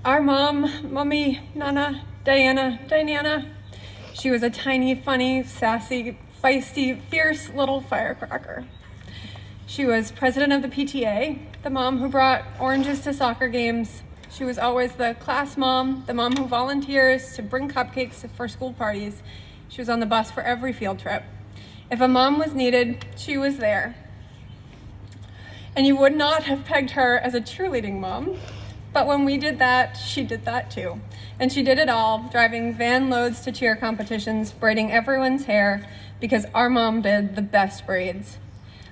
Our mom, Mummy, Nana, Diana, she was a tiny, funny, sassy, feisty, fierce little firecracker. She was president of the PTA, the mom who brought oranges to soccer games. She was always the class mom, the mom who volunteers to bring cupcakes for school parties. She was on the bus for every field trip. If a mom was needed, she was there. And you would not have pegged her as a cheerleading mom, but when we did that, she did that too. And she did it all, driving van loads to cheer competitions, braiding everyone's hair, because our mom did the best braids.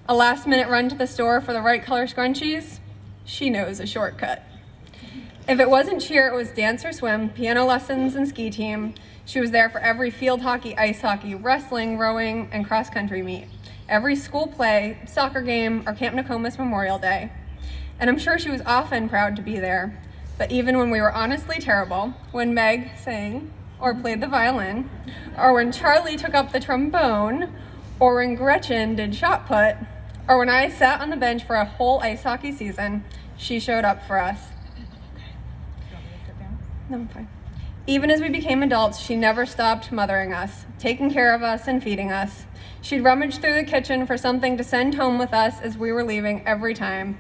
A last-minute run to the store for the right color scrunchies, she knows a shortcut. If it wasn't cheer, it was dance or swim, piano lessons, and ski team. She was there for every field hockey, ice hockey, wrestling, rowing, and cross-country meet. Every school play, soccer game, or Camp Nokomis Memorial Day. And I'm sure she was often proud to be there. But even when we were honestly terrible, when Meg sang or played the violin, or when Charlie took up the trombone, or when Gretchen did shot put, or when I sat on the bench for a whole ice hockey season, she showed up for us. No, I'm fine. Even as we became adults, she never stopped mothering us, taking care of us and feeding us. She'd rummage through the kitchen for something to send home with us as we were leaving every time.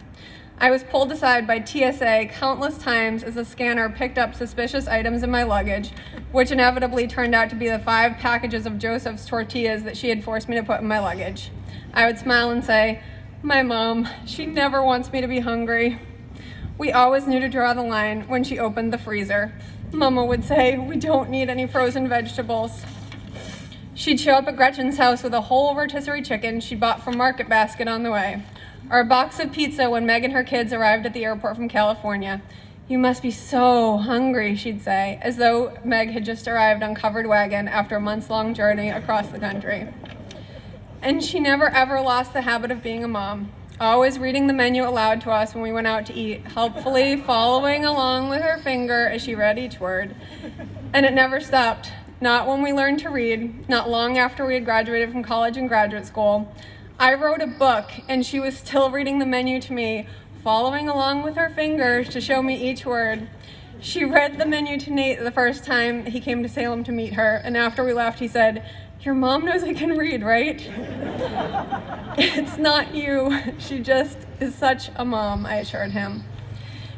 I was pulled aside by TSA countless times as the scanner picked up suspicious items in my luggage, which inevitably turned out to be the 5 packages of Joseph's tortillas that she had forced me to put in my luggage. I would smile and say, "My mom, she never wants me to be hungry." We always knew to draw the line when she opened the freezer. Mama would say, "We don't need any frozen vegetables." She'd show up at Gretchen's house with a whole rotisserie chicken she bought from Market Basket on the way, or a box of pizza when Meg and her kids arrived at the airport from California. "You must be so hungry," she'd say, as though Meg had just arrived on covered wagon after a months-long journey across the country. And she never ever lost the habit of being a mom, always reading the menu aloud to us when we went out to eat, helpfully following along with her finger as she read each word. And it never stopped, not when we learned to read, not long after we had graduated from college and graduate school. I wrote a book, and she was still reading the menu to me, following along with her fingers to show me each word. She read the menu to Nate the first time he came to Salem to meet her, and after we left, he said, "Your mom knows I can read, right?" "It's not you. She just is such a mom," I assured him.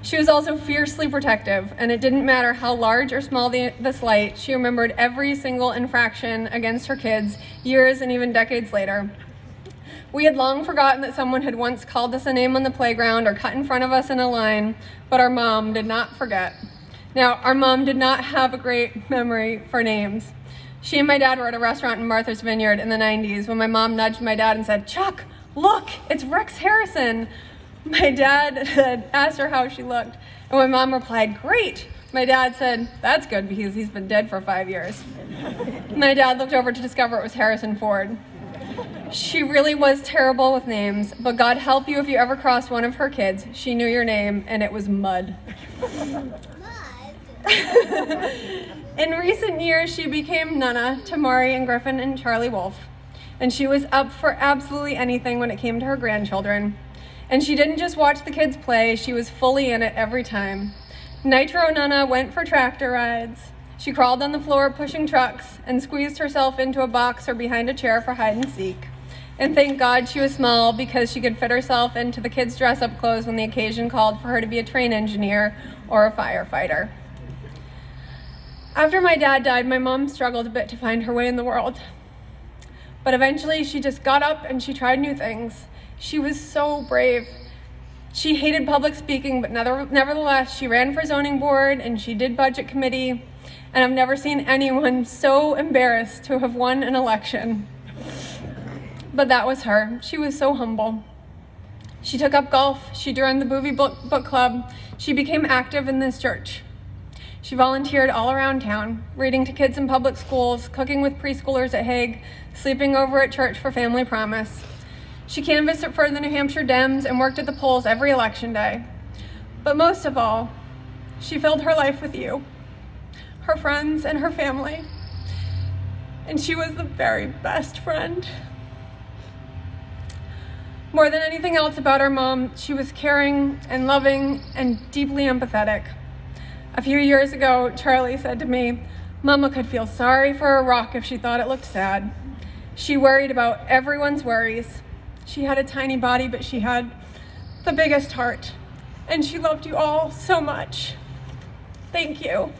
She was also fiercely protective, and it didn't matter how large or small the slight, she remembered every single infraction against her kids, years and even decades later. We had long forgotten that someone had once called us a name on the playground or cut in front of us in a line, but our mom did not forget. Now, our mom did not have a great memory for names. She and my dad were at a restaurant in Martha's Vineyard in the 90s when my mom nudged my dad and said, "Chuck, look, it's Rex Harrison." My dad had asked her how she looked, and my mom replied, "Great." My dad said, "That's good because he's been dead for 5 years." My dad looked over to discover it was Harrison Ford. She really was terrible with names, but God help you if you ever crossed one of her kids. She knew your name, and it was Mud. In recent years, she became Nana to Mari and Griffin and Charlie Wolf, and she was up for absolutely anything when it came to her grandchildren. And she didn't just watch the kids play, she was fully in it every time. Nitro Nana went for tractor rides. She crawled on the floor pushing trucks and squeezed herself into a box or behind a chair for hide and seek. And thank God she was small because she could fit herself into the kids' dress-up clothes when the occasion called for her to be a train engineer or a firefighter. After my dad died, my mom struggled a bit to find her way in the world. But eventually she just got up and she tried new things. She was so brave. She hated public speaking, but nevertheless, she ran for zoning board and she did budget committee. And I've never seen anyone so embarrassed to have won an election. But that was her. She was so humble. She took up golf. She joined the Boovie Book Club. She became active in this church. She volunteered all around town, reading to kids in public schools, cooking with preschoolers at Hague, sleeping over at church for Family Promise. She canvassed for the New Hampshire Dems and worked at the polls every election day. But most of all, she filled her life with you, her friends, and her family. And she was the very best friend. More than anything else about our mom, she was caring and loving and deeply empathetic. A few years ago, Charlie said to me, "Mama could feel sorry for a rock if she thought it looked sad." She worried about everyone's worries. She had a tiny body, but she had the biggest heart. And she loved you all so much. Thank you.